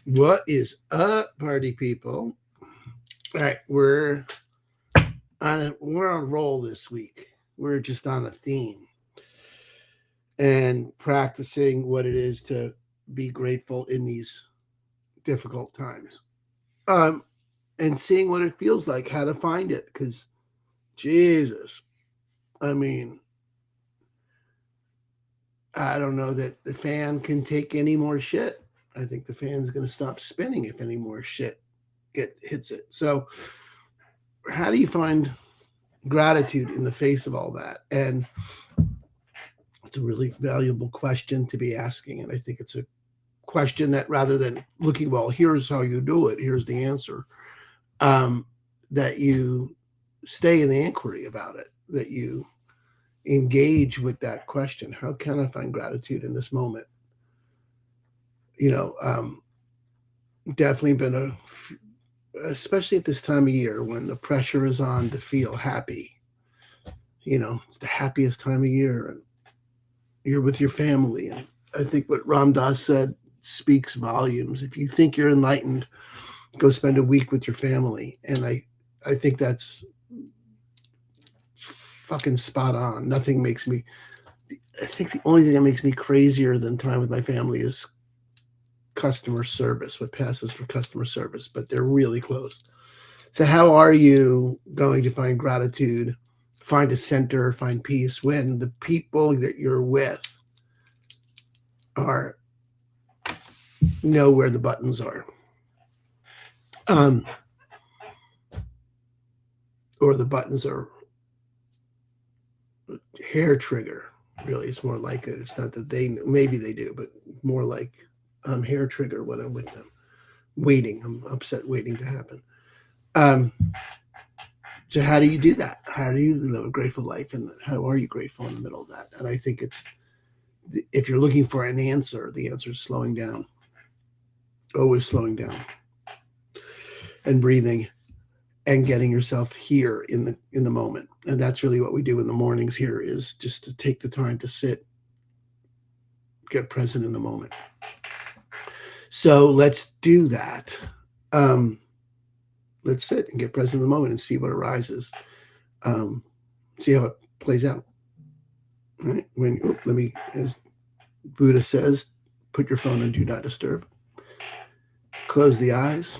What is up, party people? All right, we're on a roll this week. We're just on a theme and practicing what it is to be grateful in these difficult times. Um, and seeing what it feels like, how to find it. Because Jesus, I mean, I don't know that the fan can take any more shit. I think the fan's going to stop spinning if any more shit hits it. So, how do you find gratitude in the face of all that? And it's a really valuable question to be asking. And I think it's a question that rather than looking, well, here's how you do it, here's the answer, um, that you stay in the inquiry about it, that you engage with that question. How can I find gratitude in this moment? You know, definitely been especially at this time of year when the pressure is on to feel happy. You know, it's the happiest time of year, and you're with your family. And I think what Ram Dass said speaks volumes. If you think you're enlightened, go spend a week with your family. And I think that's fucking spot on. Nothing makes me, I think the only thing that makes me crazier than time with my family is customer service, what passes for customer service, but they're really close. So, how are you going to find gratitude, find a center, find peace when the people that you're with are know where the buttons are? Um, or the buttons are hair trigger. Really, it's more like it. It's not that maybe they do, but more like hair trigger when I'm with them. Waiting, I'm upset, waiting to happen. Um, so how do you do that? How do you live a grateful life, and how are you grateful in the middle of that? And I think it's if you're looking for an answer, the answer is slowing down, always slowing down, and breathing, and getting yourself here in the moment. And that's really what we do in the mornings here, is just to take the time to sit, get present in the moment. So let's do that. um, let's sit and get present in the moment and see what arises. um, See how it plays out. All right, let me, as Buddha says, put your phone on do not disturb, close the eyes,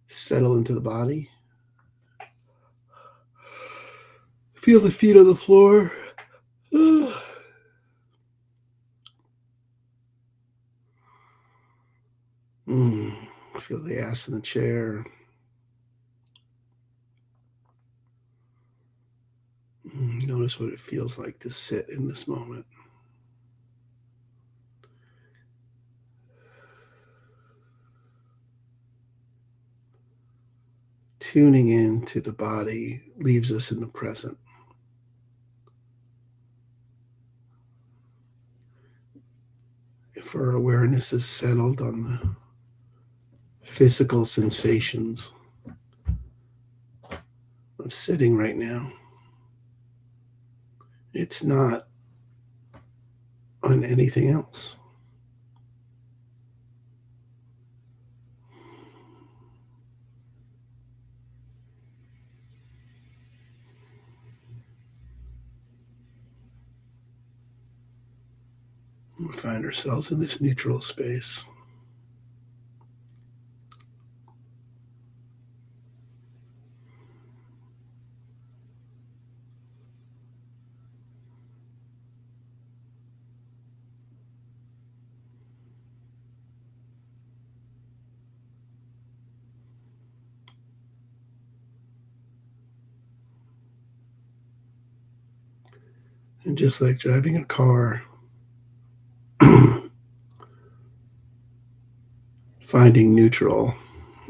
settle into the body, feel the feet on the floor. Mm, feel the ass in the chair. Notice what it feels like to sit in this moment. Tuning into the body leaves us in the present. If our awareness is settled on the physical sensations of sitting right now, it's not on anything else. We find ourselves in this neutral space. And just like driving a car, finding neutral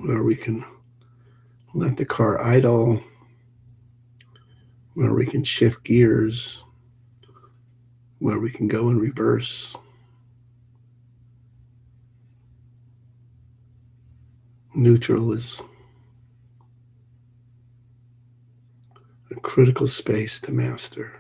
where we can let the car idle, where we can shift gears, where we can go in reverse. Neutral is a critical space to master.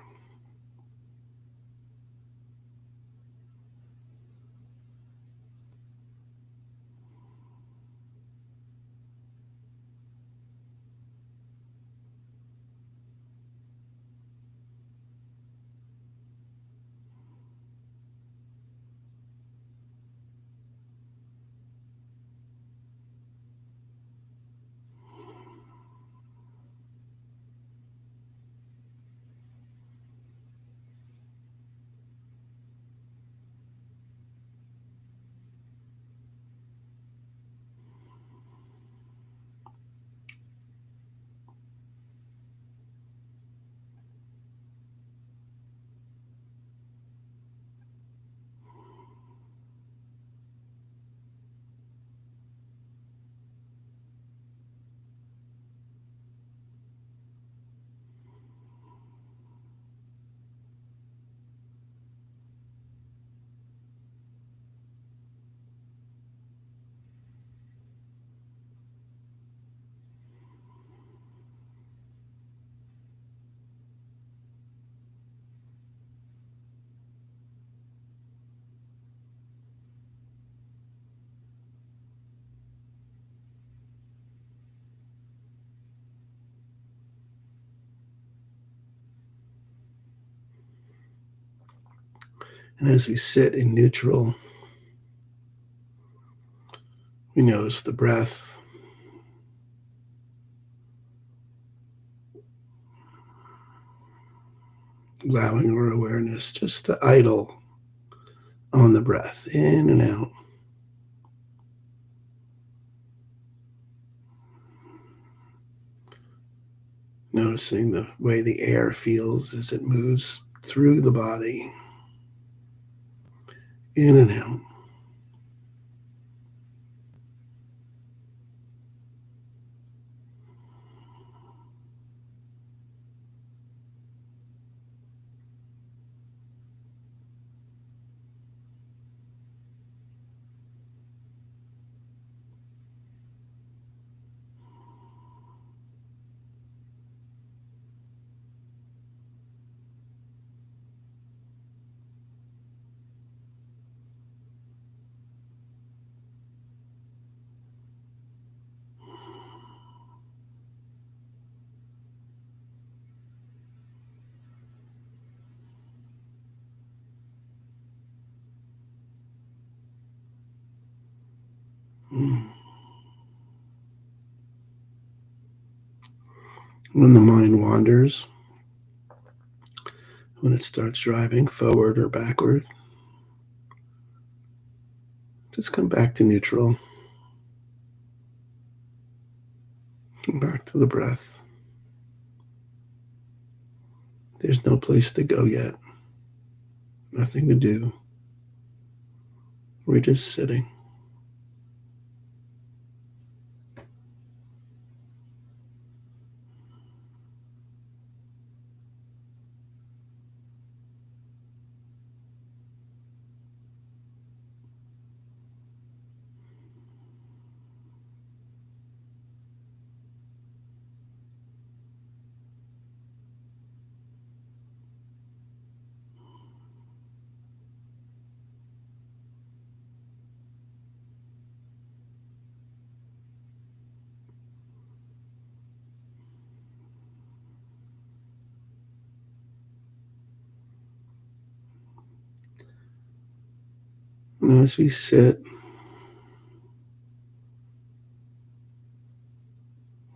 And as we sit in neutral, we notice the breath. Allowing our awareness just to idle on the breath, in and out. Noticing the way the air feels as it moves through the body, in and out. When the mind wanders, when it starts driving forward or backward, just come back to neutral. Come back to the breath. There's no place to go yet. Nothing to do. We're just sitting. And as we sit,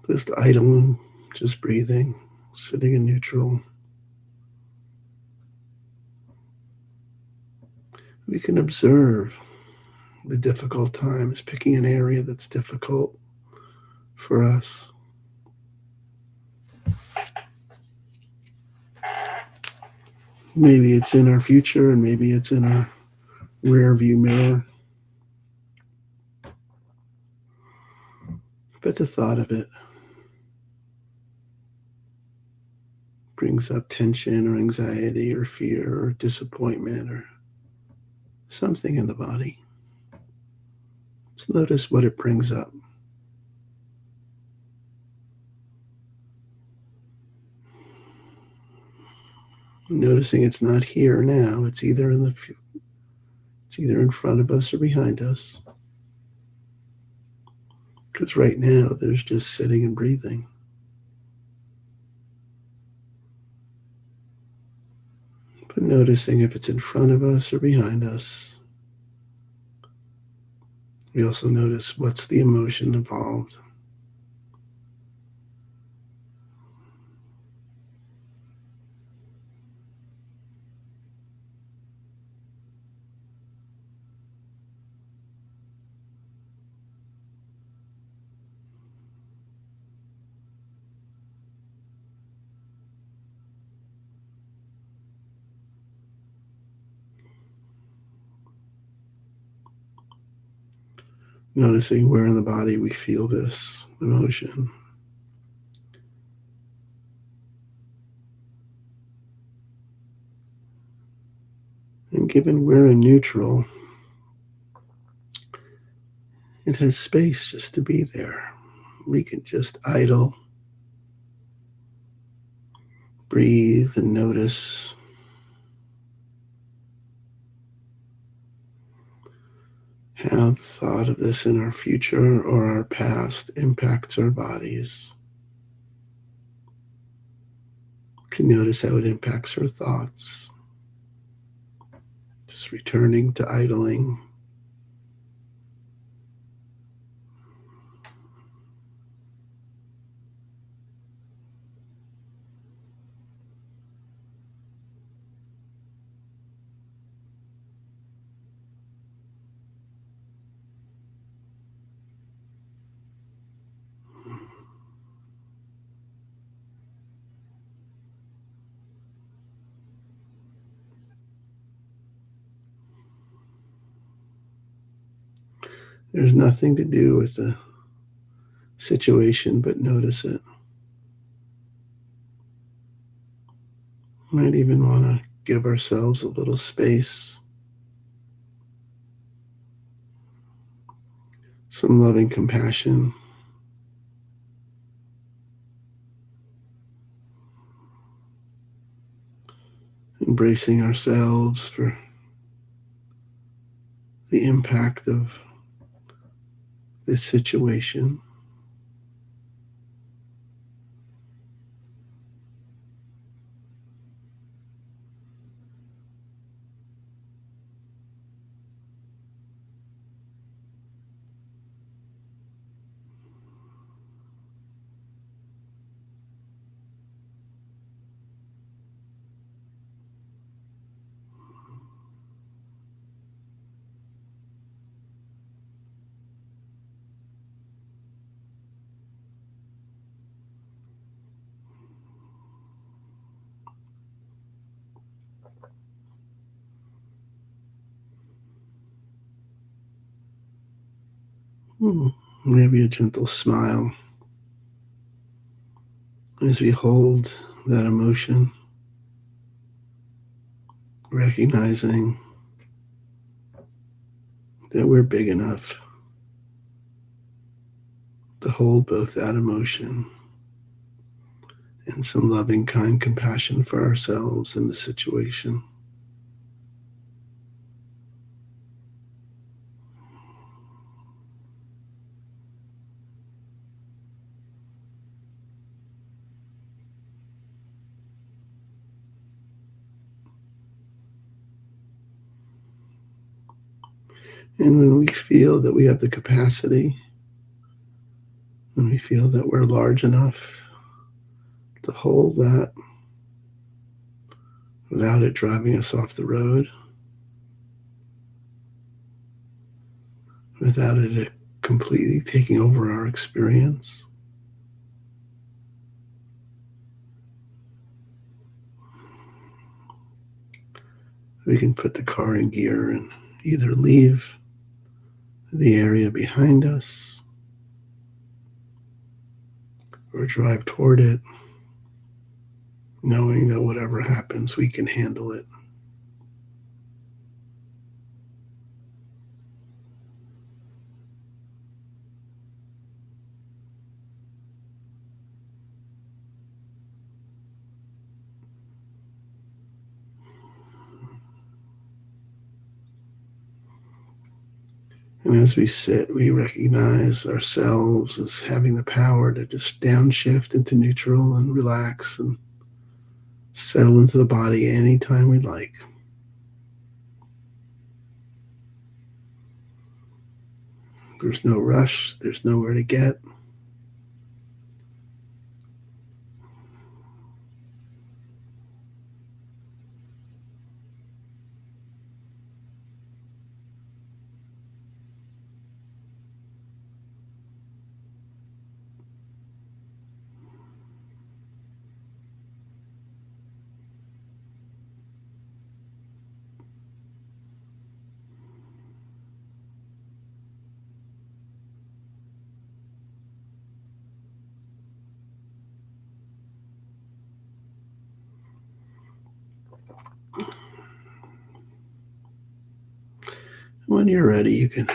just idling, just breathing, sitting in neutral, we can observe the difficult times, picking an area that's difficult for us. Maybe it's in our future and maybe it's in our rear view mirror. But the thought of it brings up tension or anxiety or fear or disappointment or something in the body. Let's notice what it brings up. Noticing it's not here now. It's either it's either in front of us or behind us. Because right now there's just sitting and breathing. But noticing if it's in front of us or behind us. We also notice what's the emotion involved. Noticing where in the body we feel this emotion. And given we're in neutral, it has space just to be there. We can just idle, breathe, and notice how the thought of this in our future or our past impacts our bodies. You can notice how it impacts our thoughts. Just returning to idling. There's nothing to do with the situation but notice it. Might even want to give ourselves a little space, some loving compassion. Embracing ourselves for the impact of this situation. Maybe a gentle smile as we hold that emotion, recognizing that we're big enough to hold both that emotion and some loving, kind compassion for ourselves and the situation. And when we feel that we have the capacity, when we feel that we're large enough to hold that without it driving us off the road, without it completely taking over our experience, we can put the car in gear and either leave the area behind us or drive toward it, knowing that whatever happens, we can handle it. And as we sit, we recognize ourselves as having the power to just downshift into neutral and relax and settle into the body anytime we like. There's no rush, there's nowhere to get. When you're ready, you can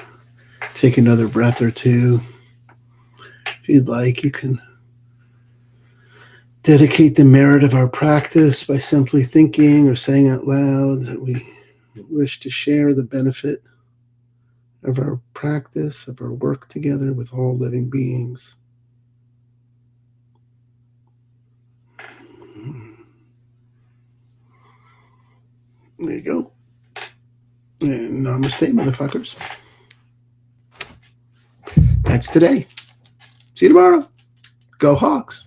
take another breath or two. If you'd like, you can dedicate the merit of our practice by simply thinking or saying out loud that we wish to share the benefit of our practice, of our work together with all living beings. There you go. And namaste, motherfuckers. That's today. See you tomorrow. Go Hawks.